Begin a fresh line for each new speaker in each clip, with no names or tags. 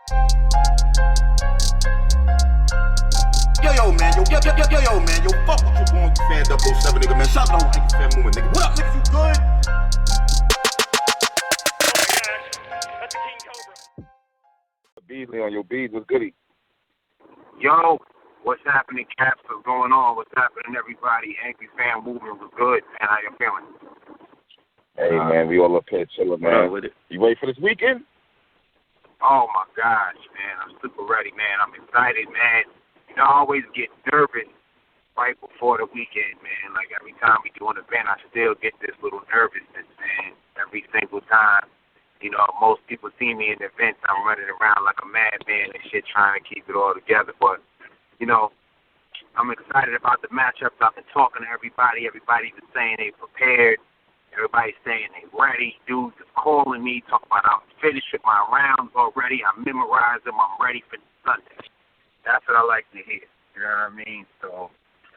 Yo, man, yo, fuck what you going fan 007, nigga, man. Shout out to Yankee fan movement, nigga. What up, niggas, you good?
Beasley on your beads, what's goody?
Yo, what's happening, Caps? What's going on? What's happening, everybody? Yankee fan movement was good, man. How you feeling?
Hey, man, we all up here chilling, man. You ready for this weekend?
Oh, my gosh, man. I'm super ready, man. I'm excited, man. You know, I always get nervous right before the weekend, man. Like, every time we do an event, I still get this little nervousness, man, every single time. You know, most people see me in events, I'm running around like a madman and shit trying to keep it all together. But, you know, I'm excited about the matchups. I've been talking to everybody. Everybody's been saying they prepared. Everybody's saying they ready. Dudes is calling me, talking about I'm finished with my rounds already. I memorized them. I'm ready for Sunday. That's what I like to hear. You know what I mean? So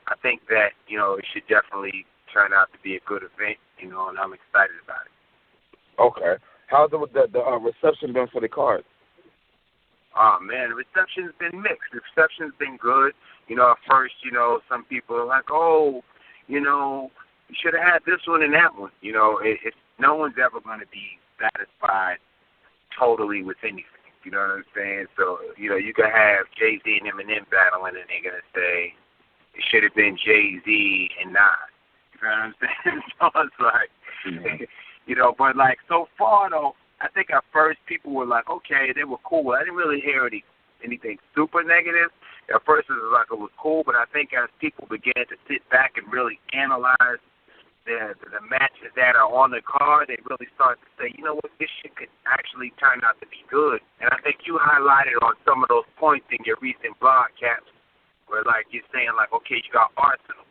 I think that, you know, it should definitely turn out to be a good event, you know, and I'm excited about it.
Okay. How's the reception been for the cards?
Oh, man, the reception's been mixed. The reception's been good. You know, at first, you know, some people are like, oh, you know, you should have had this one and that one. You know, no one's ever going to be satisfied totally with anything. You know what I'm saying? So, you know, you can have Jay-Z and N.o.m.e battling, and they're going to say it should have been Jay-Z and Nas. You know what I'm saying? So it's like, you know, but like so far, though, I think at first people were like, okay, they were cool. I didn't really hear anything super negative. At first it was like it was cool, but I think as people began to sit back and really analyze the matches that are on the card, they really start to say, you know what, this shit could actually turn out to be good. And I think you highlighted on some of those points in your recent blog, Caps, where like you're saying like, okay, you got Arsenal,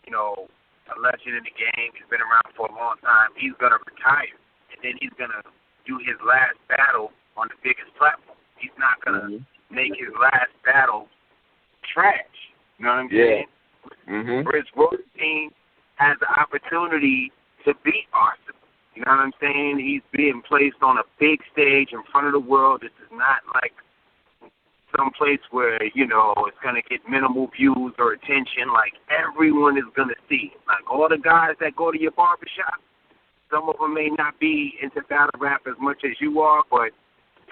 you know, a legend in the game. He's been around for a long time. He's gonna retire, and then he's gonna do his last battle on the biggest platform. He's not gonna make his last battle trash. You know what I'm saying? Whereas Roy's team has the opportunity to beat Arsenal. You know what I'm saying? He's being placed on a big stage in front of the world. This is not like some place where, you know, it's going to get minimal views or attention. Like, everyone is going to see. Like, all the guys that go to your barbershop, some of them may not be into battle rap as much as you are, but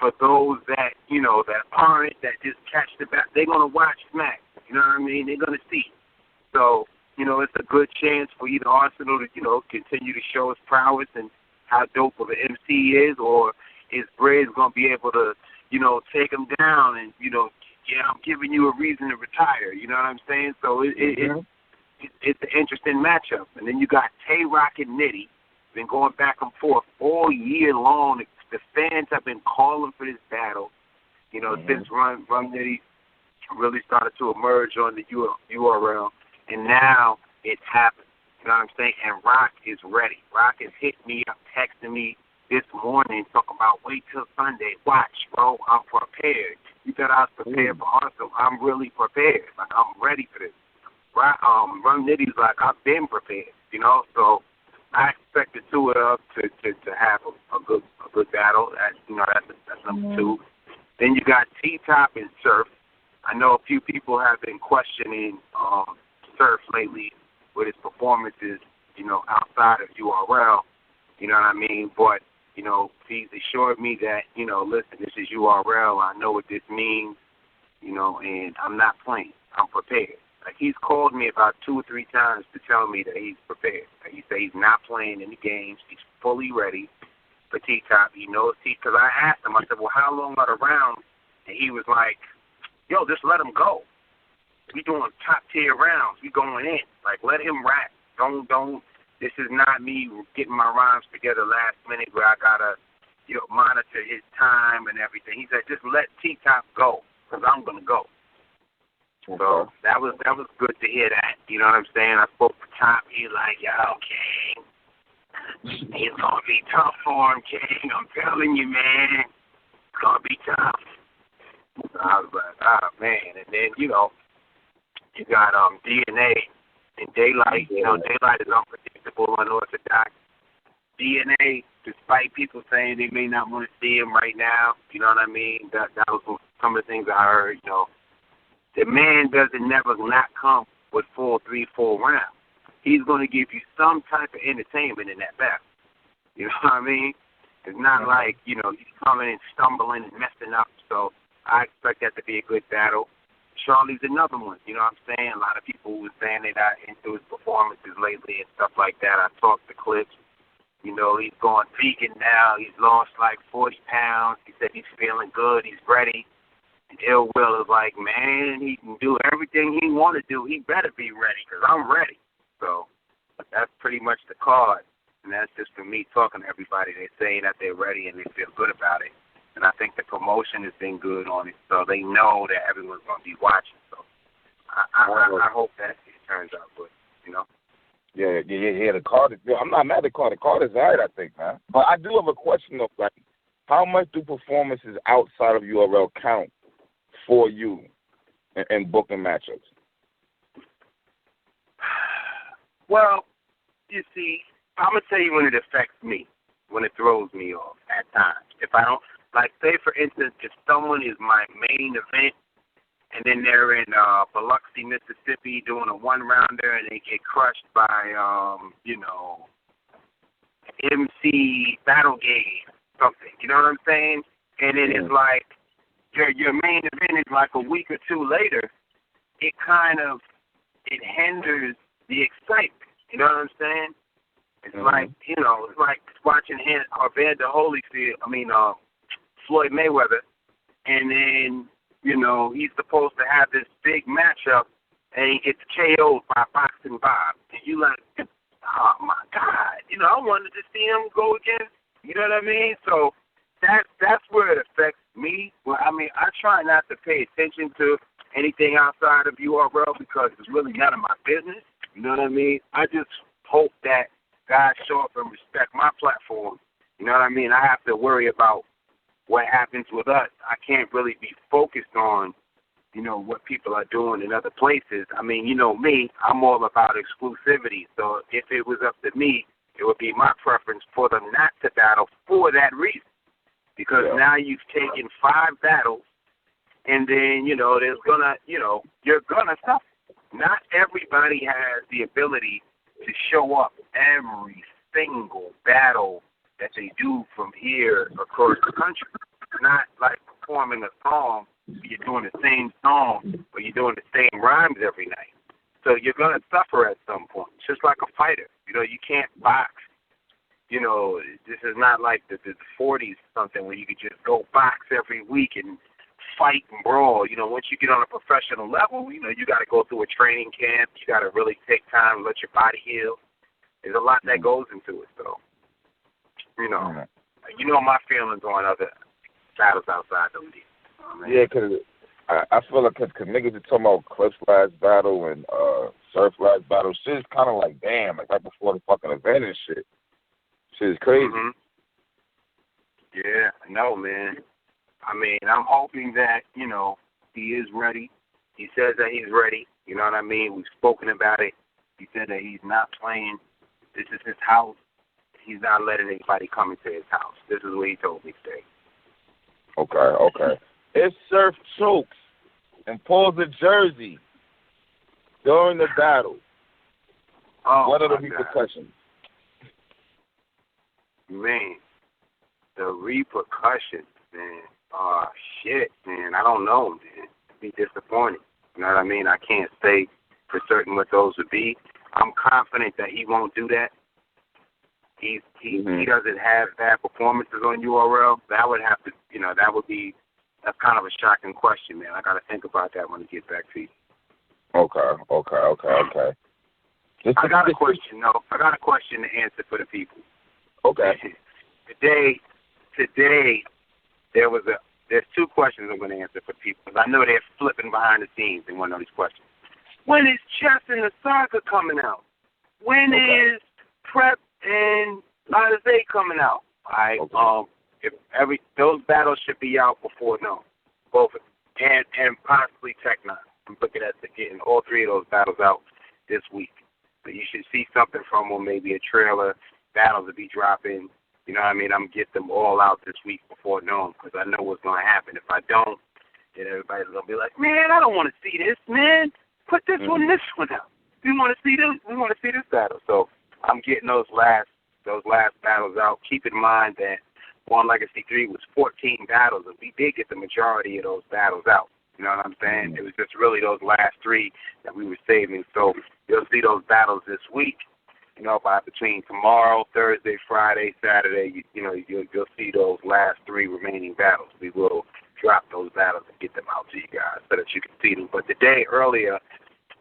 for those that, you know, that aren't, that just catch the bat, they're going to watch Smack. You know what I mean? They're going to see. So, you know, it's a good chance for either Arsenal to, you know, continue to show his prowess and how dope of an MC is, or his Bread's going to be able to, you know, take him down and, you know, yeah, I'm giving you a reason to retire. You know what I'm saying? So it's an interesting matchup. And then you got Tay-Rock and Nitty. Been going back and forth all year long. The fans have been calling for this battle, you know, since Run Nitty really started to emerge on the URL. And now it's happened. You know what I'm saying? And Rock is ready. Rock has hit me up, texting me this morning, talking about wait till Sunday. Watch, bro. I'm prepared. You thought I was prepared for Arsenal. I'm really prepared. Like, I'm ready for this. Run Nitty's like, I've been prepared, you know? So I expect the two of them to have a good battle. That's, you know, that's number two. Then you got T-Top and Surf. I know a few people have been questioning Surf lately with his performances, you know, outside of URL, you know what I mean? But, you know, he's assured me that, you know, listen, this is URL. I know what this means, you know, and I'm not playing. I'm prepared. Like, he's called me about 2 or 3 times to tell me that he's prepared. Like, he said he's not playing any games. He's fully ready for T-Top. He knows because I asked him, I said, well, how long are the rounds? And he was like, yo, just let him go. We doing top-tier rounds. We going in. Like, let him rap. Don't. This is not me getting my rhymes together last minute where I got to, you know, monitor his time and everything. He said, just let T-Top go because I'm going to go. So that was good to hear that. You know what I'm saying? I spoke to Top. He's like, yeah, okay. It's going to be tough for him, King. I'm telling you, man. It's going to be tough. So I was like, oh, man. And then, you know, you got DNA and Daylight. You know, Daylight is unpredictable, unorthodox. DNA despite people saying they may not want to see him right now, you know what I mean? That was some of the things I heard, you know. The man doesn't never not come with full 3-4 rounds. He's going to give you some type of entertainment in that battle. You know what I mean? It's not like, you know, he's coming and stumbling and messing up. So I expect that to be a good battle. Charlie's another one. You know what I'm saying? A lot of people were saying they're not into his performances lately and stuff like that. I talked to Clips. You know, he's going vegan now. He's lost like 40 pounds. He said he's feeling good. He's ready. And Ill Will is like, man, he can do everything he want to do. He better be ready because I'm ready. So that's pretty much the card. And that's just for me talking to everybody. They're saying that they're ready and they feel good about it. And I think the promotion has been good on it, so they know that everyone's going to be watching. So I hope that it turns out good, you know?
Yeah, the card is good. I'm not mad at the card. The card is all right, I think, man. But I do have a question, though. Like, how much do performances outside of URL count for you in booking matchups?
Well, you see, I'm going to tell you when it affects me, when it throws me off at times. If I don't, like, say, for instance, if someone is my main event and then they're in Biloxi, Mississippi doing a one-rounder and they get crushed by, you know, MC Battlegate something, you know what I'm saying? And then it's like your main event is like a week or two later, it kind of, it hinders the excitement, you know what I'm saying? It's like, you know, it's like watching Evander Holyfield, Floyd Mayweather, and then, you know, he's supposed to have this big matchup, and he gets KO'd by Boxing Bob. And you like, oh, my God. You know, I wanted to see him go against, you know what I mean? So that's where it affects me. Well, I mean, I try not to pay attention to anything outside of URL because it's really none of my business. You know what I mean? I just hope that guys show up and respect my platform. You know what I mean? I have to worry about what happens with us. I can't really be focused on, you know, what people are doing in other places. I mean, you know me, I'm all about exclusivity. So if it was up to me, it would be my preference for them not to battle for that reason. Because now you've taken 5 battles, and then, you know, there's gonna, you know, you're gonna suffer. Not everybody has the ability to show up every single battle that they do from here across the country. It's not like performing a song, you're doing the same song, or you're doing the same rhymes every night. So you're going to suffer at some point, just like a fighter. You know, you can't box. You know, this is not like the 40s or something where you could just go box every week and fight and brawl. You know, once you get on a professional level, you know, you got to go through a training camp. You got to really take time and let your body heal. There's a lot that goes into it, so. You know my feelings on other battles outside the league.
Yeah, because I feel like because niggas are talking about Cliff's last battle and Surf's last battle, shit's kind of like, damn, like right before the fucking event and shit. Shit's crazy.
Yeah, no, man. I mean, I'm hoping that, you know, he is ready. He says that he's ready. You know what I mean? We've spoken about it. He said that he's not playing. This is his house. He's not letting anybody come into his house. This is what he told me today.
Okay. If Surf chokes and pulls a jersey during the battle, what are the repercussions?
Man, the repercussions, man. Oh, shit, man. I don't know, man. It'd be disappointing. You know what I mean? I can't say for certain what those would be. I'm confident that he won't do that. He doesn't have bad performances on URL. That would have to, you know, that's kind of a shocking question, man. I got to think about that when I get back to you. Okay. I got a question to answer for the people.
Okay.
Today, there's 2 questions I'm going to answer for people because I know they're flipping behind the scenes and want to know these questions. When is Chess and the Saga coming out? When is Prep and Liza coming out? All right. Those battles should be out before both of them, and possibly Tech-9. I'm looking at getting all 3 of those battles out this week. So you should see something from them, maybe a trailer, battles to be dropping, You know what I mean? I'm get them all out this week before N.o.m.e because I know what's going to happen. If I don't, then everybody's going to be like, man, I don't want to see this, man. Put this one, this one out. We want to see this. We want to see this battle. So I'm getting those last battles out. Keep in mind that One Legacy 3 was 14 battles, and we did get the majority of those battles out. You know what I'm saying? It was just really those last 3 that we were saving. So you'll see those battles this week. You know, by between tomorrow, Thursday, Friday, Saturday, you'll see those last 3 remaining battles. We will drop those battles and get them out to you guys so that you can see them. But the day earlier,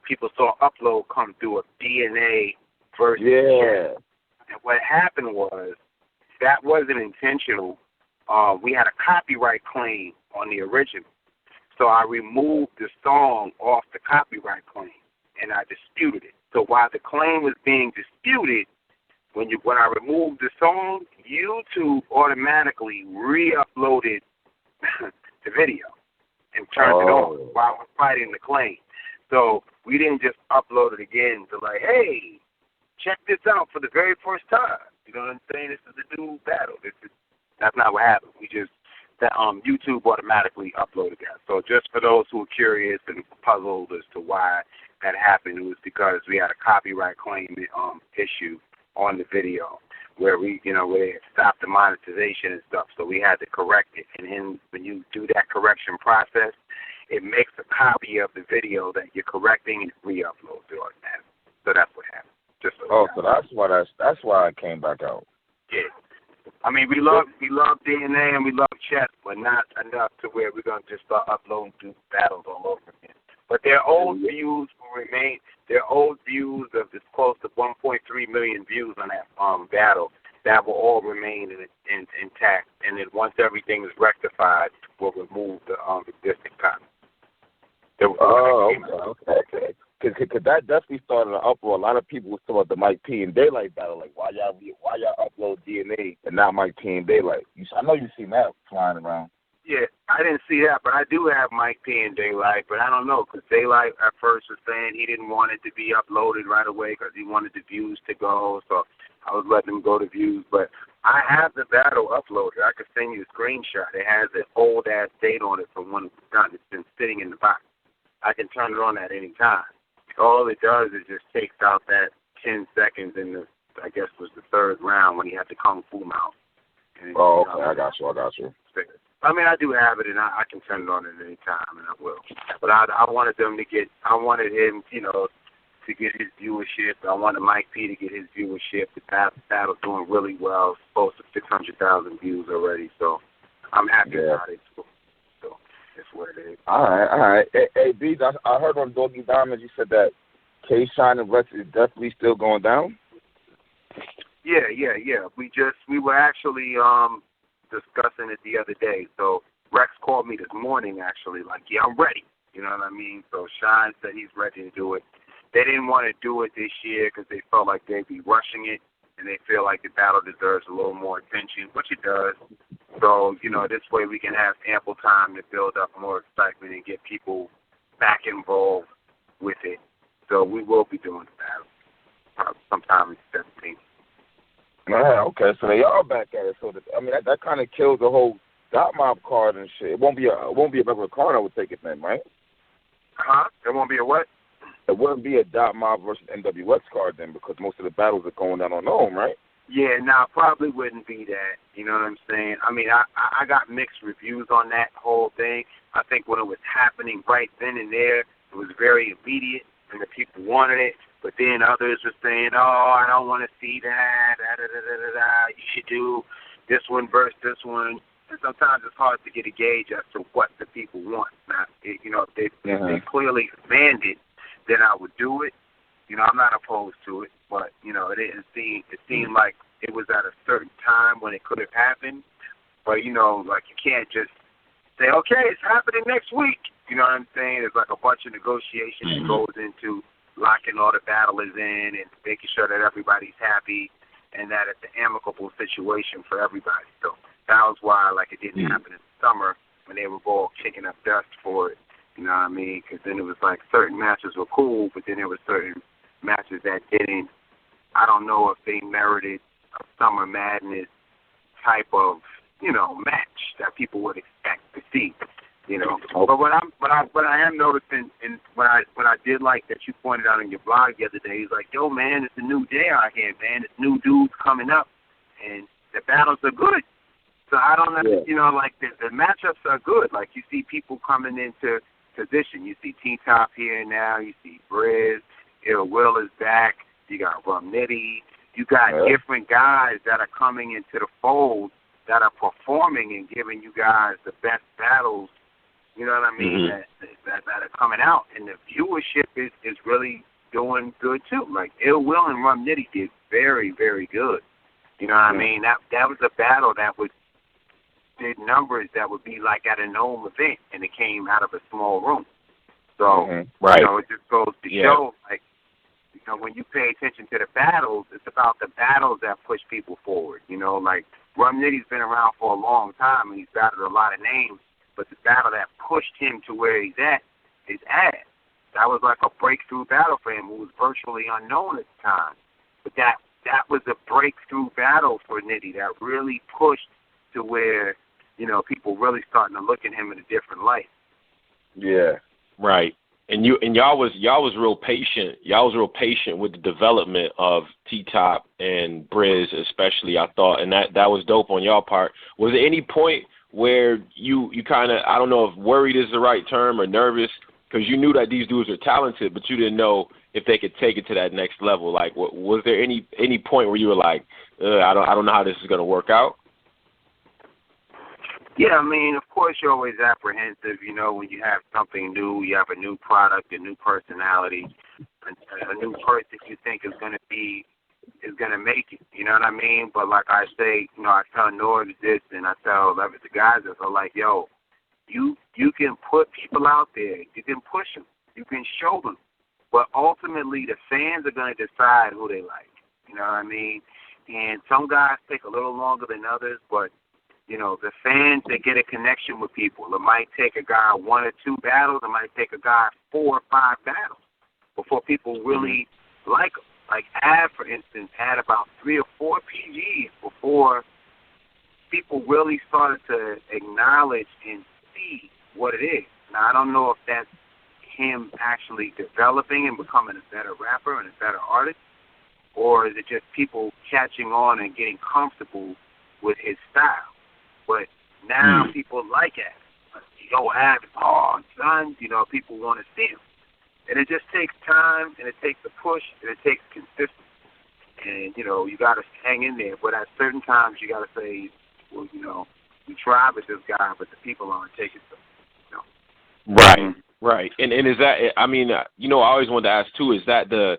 people saw Upload come through a DNA versus
Yeah.
And what happened was that wasn't intentional. We had a copyright claim on the original. So I removed the song off the copyright claim, and I disputed it. So while the claim was being disputed, when I removed the song, YouTube automatically re-uploaded the video and turned it on while we're fighting the claim. So we didn't just upload it again to like, hey, check this out for the very first time. You know what I'm saying? This is the new battle. That's not what happened. YouTube automatically uploaded that. So just for those who are curious and puzzled as to why that happened, it was because we had a copyright claim issue on the video where where they stopped the monetization and stuff. So we had to correct it. And then when you do that correction process, it makes a copy of the video that you're correcting and re-uploads it automatically. So that's what happened.
So that's why it came back out.
Yeah. I mean, we love DNA and we love chess, but not enough to where we're gonna just start uploading through battles all over again. But their old views will remain. Their old views of this close to 1.3 million views on that battle, that will all remain intact. And then once everything is rectified, we'll remove the existing copy.
Okay. Because that definitely started an uproar. A lot of people was talking about the Mike P and Daylight battle. Like, why y'all upload DNA and not Mike P and Daylight? I know you've seen that flying around.
Yeah, I didn't see that, but I do have Mike P and Daylight. But I don't know, because Daylight at first was saying he didn't want it to be uploaded right away because he wanted the views to go. So I was letting him go to views. But I have the battle uploaded. I could send you a screenshot. It has an old-ass date on it from when it was done. It's been sitting in the box. I can turn it on at any time. All it does is just takes out that 10 seconds in the, I guess was the 3rd round when he had the Kung Fu mouth.
Okay, I got you.
I mean, I do have it, and I can turn it on at any time, and I will. But I wanted him, to get his viewership. I wanted Mike P to get his viewership. The battle's doing really well. It's close to 600,000 views already, so I'm happy about it. So that's what it is.
All right. Hey, B, I heard on Doggy Diamonds you said that K-Shine and Rex is definitely still going down?
Yeah. We were actually discussing it the other day. So Rex called me this morning, actually, like, yeah, I'm ready. You know what I mean? So Shine said he's ready to do it. They didn't want to do it this year because they felt like they'd be rushing it, and they feel like the battle deserves a little more attention, which it does. So, this way we can have ample time to build up more excitement and get people back involved with it. So we will be doing the battle probably sometime in 2017.
Okay, so they are back at it. So that kind of kills the whole Dot Mob card and shit. It won't be a regular card, I would take it then, right?
It won't be a what?
It wouldn't be a Dot Mob versus NWX card then, because most of the battles are going down on N.o.m.e, right?
Yeah, probably wouldn't be that. You know what I'm saying? I mean, I got mixed reviews on that whole thing. I think when it was happening right then and there, it was very immediate, and the people wanted it. But then others were saying, oh, I don't want to see that. You should do this one versus this one. And sometimes it's hard to get a gauge as to what the people want. Now, if they clearly demanded, then I would do it. I'm not opposed to it, but it seemed like it was at a certain time when it could have happened. But like you can't just say, okay, it's happening next week. You know what I'm saying? There's like a bunch of negotiation that goes into locking all the battlers in and making sure that everybody's happy and that it's an amicable situation for everybody. So that was why it didn't happen in the summer when they were all kicking up dust for it. You know what I mean? Because then it was like certain matches were cool, but then there were certain matches that didn't. I don't know if they merited a Summer Madness type of, match that people would expect to see. But what I am noticing, and what I did like that you pointed out in your blog the other day, is like, yo, man, it's a new day out here, man. It's new dudes coming up, and the battles are good. So I don't know, like the matchups are good. Like you see people coming into position. You see T-Top here now. You see Briz. Ill Will is back. You got N.o.m.e. You got different guys that are coming into the fold that are performing and giving you guys the best battles. You know what I mean? That are coming out, and the viewership is really doing good too. Like Ill Will and N.o.m.e. did very, very good. You know what I mean? That was a battle that did numbers that would be like at an N.o.m.e event, and it came out of a small room. So it just goes to show, like, when you pay attention to the battles, it's about the battles that push people forward. Like N.o.m.e's been around for a long time, and he's battled a lot of names. But the battle that pushed him to where he's at is Ad. That was like a breakthrough battle for him, who was virtually unknown at the time. But that was a breakthrough battle for Nitty that really pushed to where, people really starting to look at him in a different light.
Yeah. Right. And y'all was real patient. Y'all was real patient with the development of T-Top and Briz, especially, I thought, and that was dope on y'all part. Was there any point where you kind of, I don't know if worried is the right term, or nervous, because you knew that these dudes are talented, but you didn't know if they could take it to that next level? Like, was there any point where you were like, I don't know how this is going to work out?
Yeah, I mean, of course you're always apprehensive, when you have something new, you have a new product, a new personality, a new person you think is going to make it, you know what I mean? But like I say, I tell N.o.m.e this, and I tell the guys that are like, yo, you can put people out there, you can push them, you can show them, but ultimately the fans are going to decide who they like, you know what I mean? And some guys take a little longer than others, but the fans, they get a connection with people. It might take a guy 1 or 2 battles. It might take a guy 4 or 5 battles before people really like him. Like Ad, for instance, had about 3 or 4 PGs before people really started to acknowledge and see what it is. Now, I don't know if that's him actually developing and becoming a better rapper and a better artist, or is it just people catching on and getting comfortable with his style? But now people like Ad. Yo, Ad, son, people want to see him. And it just takes time, and it takes a push, and it takes consistency. And, you got to hang in there. But at certain times, you got to say, well, we tried with this guy, but the people aren't taking it.
Right. And is that, I mean, I always wanted to ask, too, is that the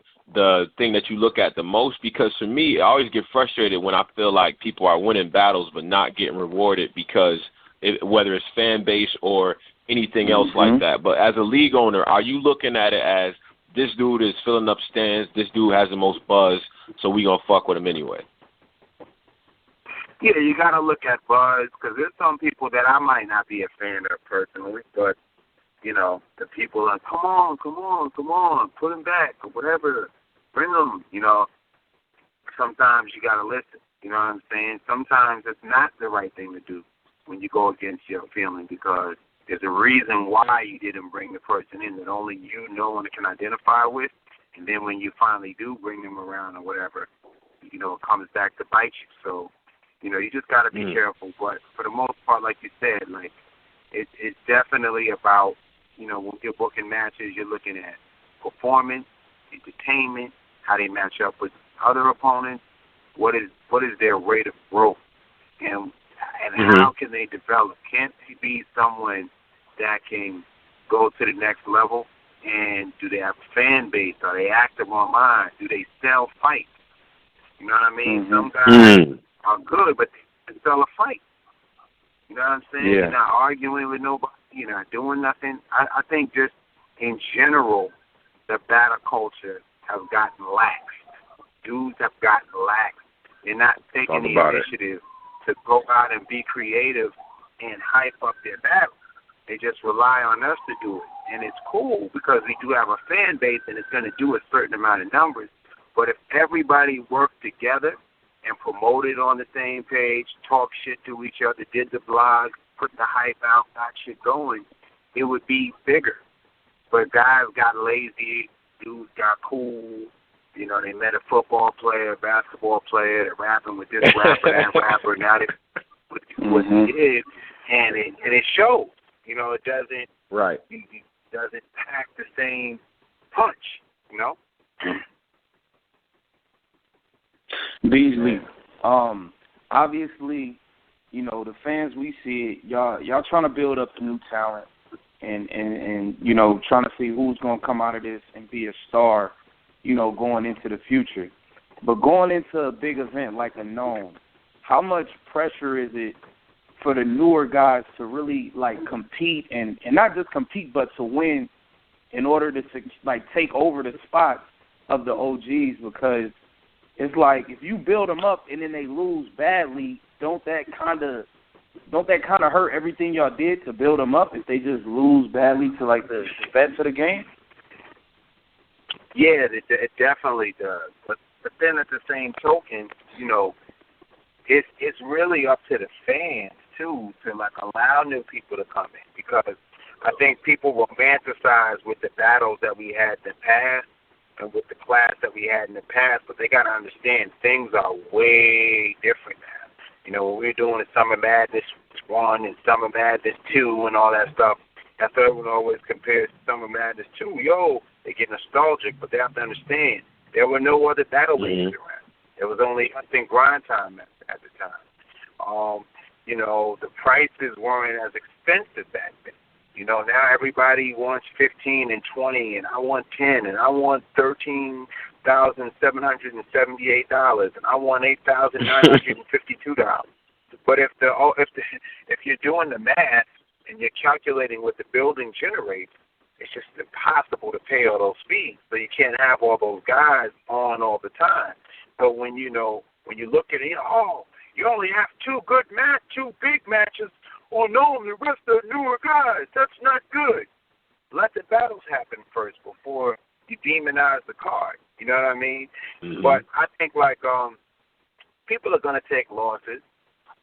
thing that you look at the most? Because for me, I always get frustrated when I feel like people are winning battles but not getting rewarded because whether it's fan base or anything else like that. But as a league owner, are you looking at it as this dude is filling up stands, this dude has the most buzz, so we going to fuck with him anyway?
Yeah, you got to look at buzz, because there's some people that I might not be a fan of personally, but, the people are, come on, put him back, or whatever, bring him, Sometimes you got to listen, you know what I'm saying? Sometimes it's not the right thing to do when you go against your feeling, because there's a reason why you didn't bring the person in that only you know and can identify with. And then when you finally do bring them around or whatever, it comes back to bite you. So, you just got to be careful. But for the most part, like you said, like it's definitely about, when you're booking matches, you're looking at performance, entertainment, how they match up with other opponents, what is their rate of growth, and how can they develop? Can they be someone that can go to the next level? And do they have a fan base? Are they active online? Do they sell fights? You know what I mean? Some guys are good, but they sell a fight. You know what I'm saying? You're not arguing with nobody. You're not doing nothing. I think just in general, the battle culture has gotten lax. Dudes have gotten lax. They're not taking the initiative to go out and be creative and hype up their battle. They just rely on us to do it. And it's cool because we do have a fan base and it's going to do a certain amount of numbers. But if everybody worked together and promoted on the same page, talk shit to each other, did the blog, put the hype out, got shit going, it would be bigger. But guys got lazy, dudes got cool. You know, they met a football player, a basketball player, they're rapping with this rapper, that rapper. Now they what he did, and it shows. You know, it doesn't it doesn't pack the same punch. You know.
Beasley, obviously, you know, the fans, we see it, y'all trying to build up the new talent and you know, trying to see who's going to come out of this and be a star, you know, going into the future. But going into a big event like a N.o.m.e, how much pressure is it for the newer guys to really, like, compete and not just compete but to win in order to, like, take over the spots of the OGs? Because it's like if you build them up and then they lose badly, don't that kind of hurt everything y'all did to build them up if they just lose badly to, like, the vets of the game?
Yeah, it definitely does. But then at the same token, you know, it's really up to the fans too to, like, allow new people to come in, because I think people romanticize with the battles that we had in the past and with the class that we had in the past, but they got to understand things are way different now. You know, when we were doing the Summer Madness 1 and Summer Madness 2 and all that stuff, that's what everyone always compares to Summer Madness 2. They get nostalgic, but they have to understand there were no other battle leagues around. There was only, I think, Grind Time at the time. You know, the prices weren't as expensive back then. You know, now everybody wants 15 and 20, and I want 10, and I want $13,778, and I want $8,952. But if you're doing the math and you're calculating what the building generates, it's just impossible to pay all those fees. So you can't have all those guys on all the time. So when you look at it, you only have two big matches. Oh, no, the rest are newer guys. That's not good. Let the battles happen first before you demonize the card. You know what I mean? Mm-hmm. But I think, like, people are going to take losses,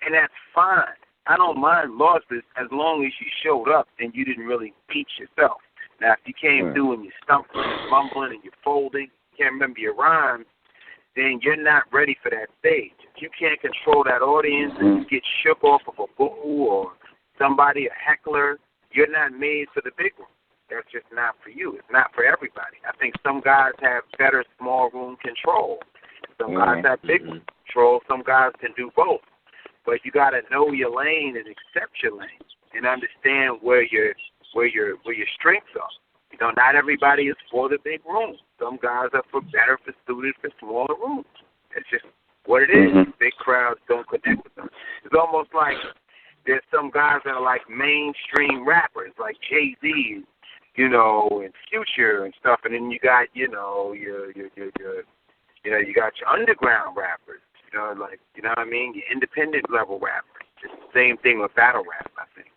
and that's fine. I don't mind losses as long as you showed up and you didn't really beat yourself. Now, if you came through and you're stumbling and mumbling and you're folding, can't remember your rhymes, then you're not ready for that stage. If you can't control that audience and you get shook off of a boo or somebody, a heckler, you're not made for the big room. That's just not for you. It's not for everybody. I think some guys have better small room control. Some guys have big room control. Some guys can do both. But you got to know your lane and accept your lane and understand where your strengths are. You know, not everybody is for the big room. Some guys are better suited for smaller rooms. It's just what it is. Big crowds don't connect with them. It's almost like there's some guys that are like mainstream rappers, like Jay-Z, you know, and Future and stuff, and then you got, you know, you got your underground rappers, you know, like, you know what I mean, your independent level rappers. It's the same thing with battle rap, I think.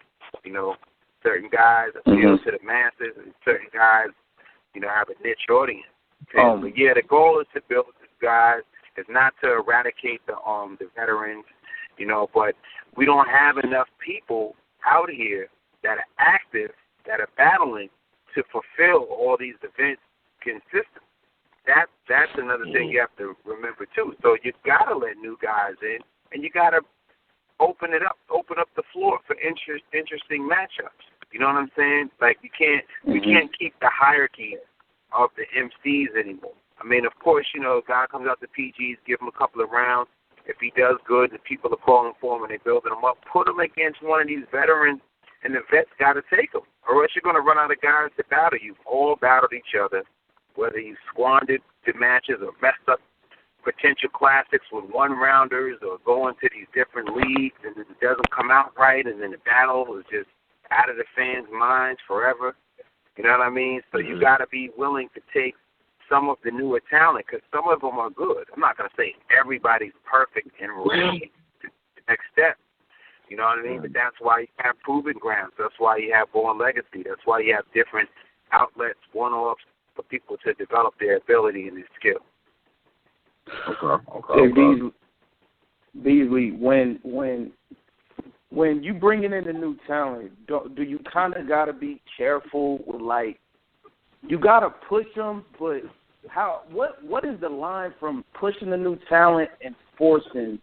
You know, certain guys appeal to the masses, and certain guys, you know, have a niche audience. But yeah, the goal is to build these guys. It's not to eradicate the veterans, you know, but we don't have enough people out here that are active, that are battling to fulfill all these events consistently. That's another thing you have to remember too. So you gotta let new guys in, and you gotta open up the floor for interesting matchups. You know what I'm saying? Like we can't keep the hierarchy of the MCs anymore. I mean, of course, you know, a guy comes out to PGs, give him a couple of rounds. If he does good, the people are calling for him and they're building him up. Put him against one of these veterans, and the vets got to take him, or else you're going to run out of guys to battle. You've all battled each other, whether you squandered the matches or messed up potential classics with one-rounders or going to these different leagues and it doesn't come out right, and then the battle is just out of the fans' minds forever. You know what I mean? So you got to be willing to take some of the newer talent, because some of them are good. I'm not going to say everybody's perfect and ready to the next step. You know what I mean? But that's why you have Proving Grounds. That's why you have Born Legacy. That's why you have different outlets, one-offs, for people to develop their ability and their skill.
Okay. Beasley, when you bringing in the new talent, do you kind of got to be careful with, like, you got to push them, but what is the line from pushing the new talent and forcing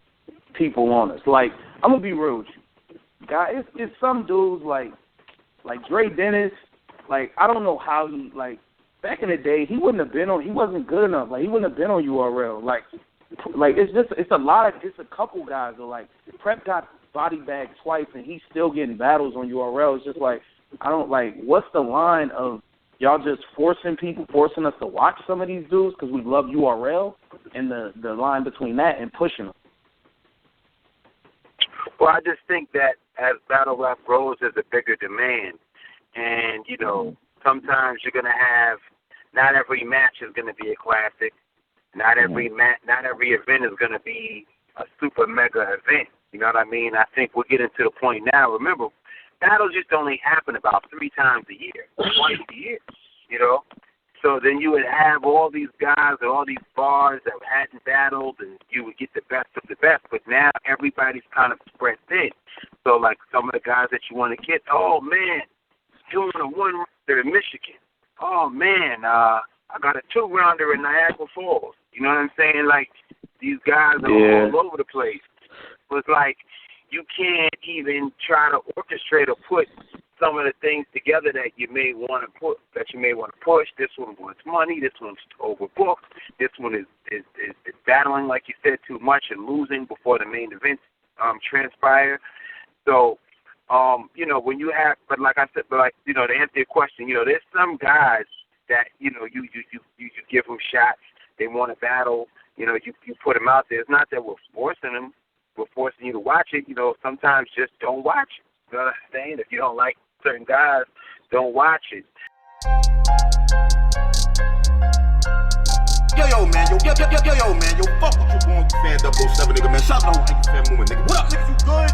people on us? Like, I'm going to be real with you. Guys, it's some dudes like Dre Dennis, like, I don't know how he, like, back in the day, he wasn't good enough. Like, he wouldn't have been on URL. Like it's a couple guys that, like, Prep got body bagged twice and he's still getting battles on URL. It's just like, what's the line of y'all just forcing us to watch some of these dudes because we love URL, and the line between that and pushing them?
Well, I just think that as battle rap grows, there's a bigger demand. And, you know, sometimes you're going to have, not every match is going to be a classic. Not every event is going to be a super mega event. You know what I mean? I think we're getting to the point now. Remember, battles just only happen about 3 times a year, twice a year, you know? So then you would have all these guys or all these bars that hadn't battled, and you would get the best of the best. But now everybody's kind of spread thin. So, like, some of the guys that you want to get, oh, man, doing a 1-rounder in Michigan. Oh, man, I got a 2-rounder in Niagara Falls. You know what I'm saying? Like, these guys are all over the place. So it's like you can't even try to orchestrate or put some of the things together that you may want to push. This one wants money. This one's overbooked. This one is battling, like you said, too much and losing before the main events transpire. So, you know, when you have, but like I said, you know, to answer your question, you know, there's some guys that, you know, you give them shots. They want to battle. You know, you put them out there. It's not that we're forcing them. We're forcing you to watch it. You know, sometimes just don't watch it. You know what I'm saying? If you don't like certain guys, don't watch it.
Yo, man, yo, fuck what you going through, fan 007, nigga, man. Shout out to Fan Movement, nigga. What up, niggas, you good?